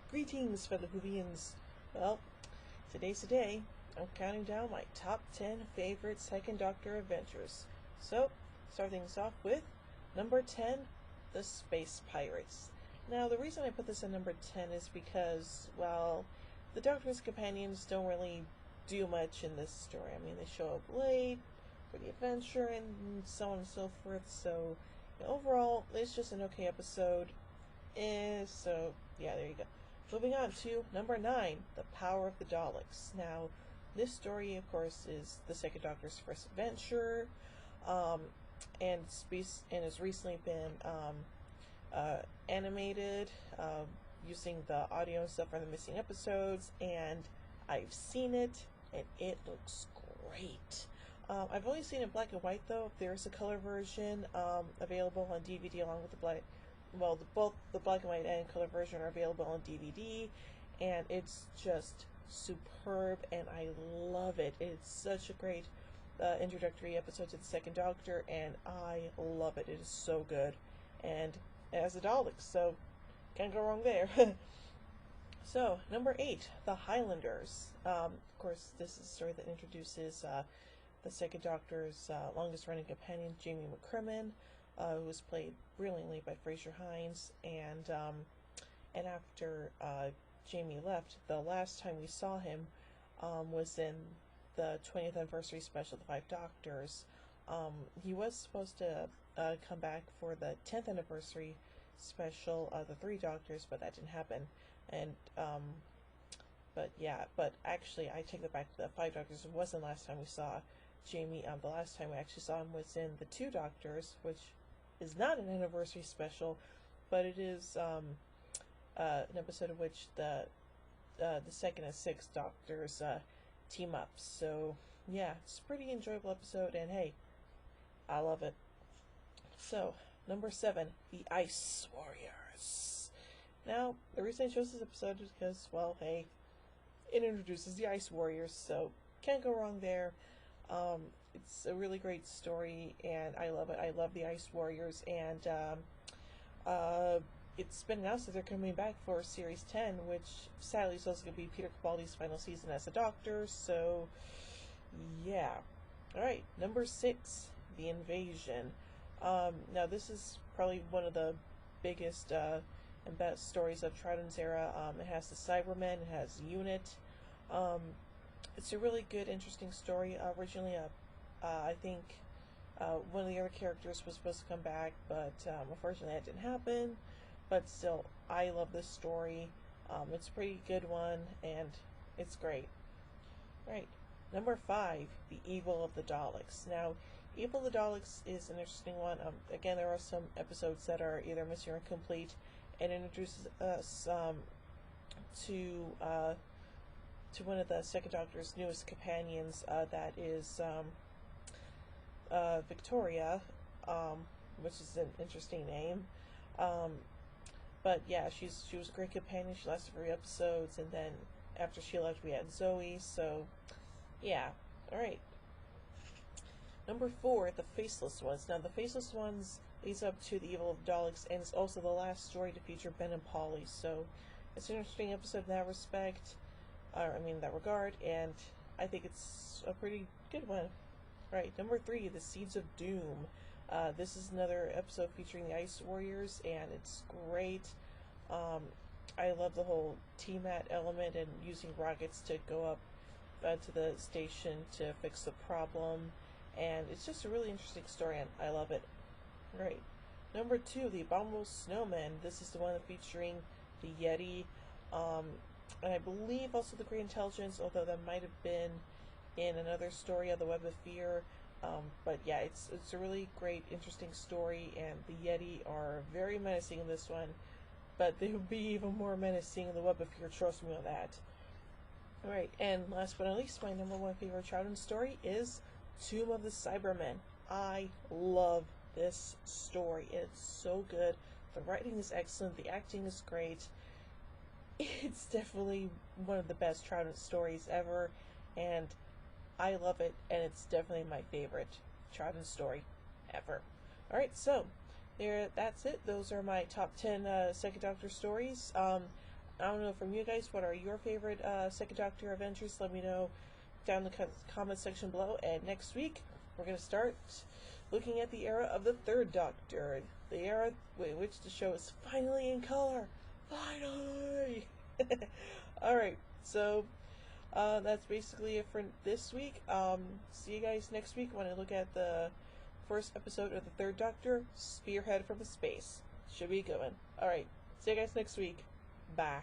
Greetings, fellow Whovians. Well, today's the day. I'm counting down my top 10 favorite Second Doctor adventures. So, start things off with number 10, The Space Pirates. Now, the reason I put this at number 10 is because, well, the Doctor's companions don't really do much in this story. I mean, they show up late for the adventure and so on and so forth. So, overall, it's just an okay episode. So, yeah, there you go. Moving on to number 9, The Power of the Daleks. Now, this story, of course, is the Second Doctor's first adventure, and has recently been animated, using the audio and stuff from the missing episodes, and I've seen it, and it looks great. I've only seen it in black and white, though. There's a color version available on DVD along with the black. Well, both the black and white and color version are available on DVD, and it's just superb, and I love it. It's such a great introductory episode to the Second Doctor, and I love it. It is so good, and it has the Daleks, so can't go wrong there. So, number 8, The Highlanders. Of course, this is a story that introduces the Second Doctor's longest-running companion, Jamie McCrimmon, who was played brilliantly by Fraser Hines, and after Jamie left, the last time we saw him was in the 20th anniversary special, The Five Doctors. He was supposed to come back for the 10th anniversary special, The Three Doctors, but that didn't happen. And but actually, I take that back. The Five Doctors wasn't the last time we saw Jamie. The last time we actually saw him was in The Two Doctors, which is not an anniversary special, but it is an episode in which the second and sixth Doctors team up. So yeah, it's a pretty enjoyable episode, and hey, I love it. So number 7, The Ice Warriors. Now, the reason I chose this episode is because, well, hey, it introduces the Ice Warriors, so can't go wrong there. It's a really great story, and I love it. I love the Ice Warriors, and it's been announced that they're coming back for Series 10, which sadly is also going to be Peter Capaldi's final season as a Doctor, so yeah. Alright, number 6, The Invasion. Now, this is probably one of the biggest and best stories of Troughton's era. It has the Cybermen, it has Unit. It's a really good, interesting story. Originally, I think one of the other characters was supposed to come back, but unfortunately that didn't happen. But still, I love this story. It's a pretty good one, and it's great. Right. Number 5, The Evil of the Daleks. Now, Evil of the Daleks is an interesting one. Again, there are some episodes that are either missing or incomplete, and it introduces us to one of the Second Doctor's newest companions, that is Victoria, which is an interesting name. But yeah, she was a great companion. She lasted 3 episodes, and then after she left, we had Zoe. So yeah, all right. Number 4, The Faceless Ones. Now, The Faceless Ones leads up to The Evil of the Daleks, and it's also the last story to feature Ben and Polly. So it's an interesting episode in that respect. That regard, and I think it's a pretty good one. Right, number 3, The Seeds of Doom. This is another episode featuring the Ice Warriors, and it's great. I love the whole TMAT element and using rockets to go up to the station to fix the problem, and it's just a really interesting story, and I love it. Right, number 2, The Abominable Snowman. This is the one featuring the Yeti, and I believe also the Great Intelligence, although that might have been in another story of the Web of Fear. But yeah, it's a really great, interesting story, and the Yeti are very menacing in this one, but they will be even more menacing in the Web of Fear, trust me on that. Alright, and last but not least, my number 1 favorite Troughton story is Tomb of the Cybermen. I love this story. It's so good. The writing is excellent. The acting is great. It's definitely one of the best Troughton stories ever, and I love it, and it's definitely my favorite Troughton story ever. Alright, so that's it. Those are my top 10 Second Doctor stories. I don't know from you guys, what are your favorite Second Doctor Avengers? Let me know down in the comment section below. And next week, we're going to start looking at the era of the Third Doctor. The era in which the show is finally in color. Finally! Alright, so that's basically it for this week. See you guys next week when I look at the first episode of the Third Doctor, Spearhead from Space. Should be a good one. Alright, see you guys next week. Bye.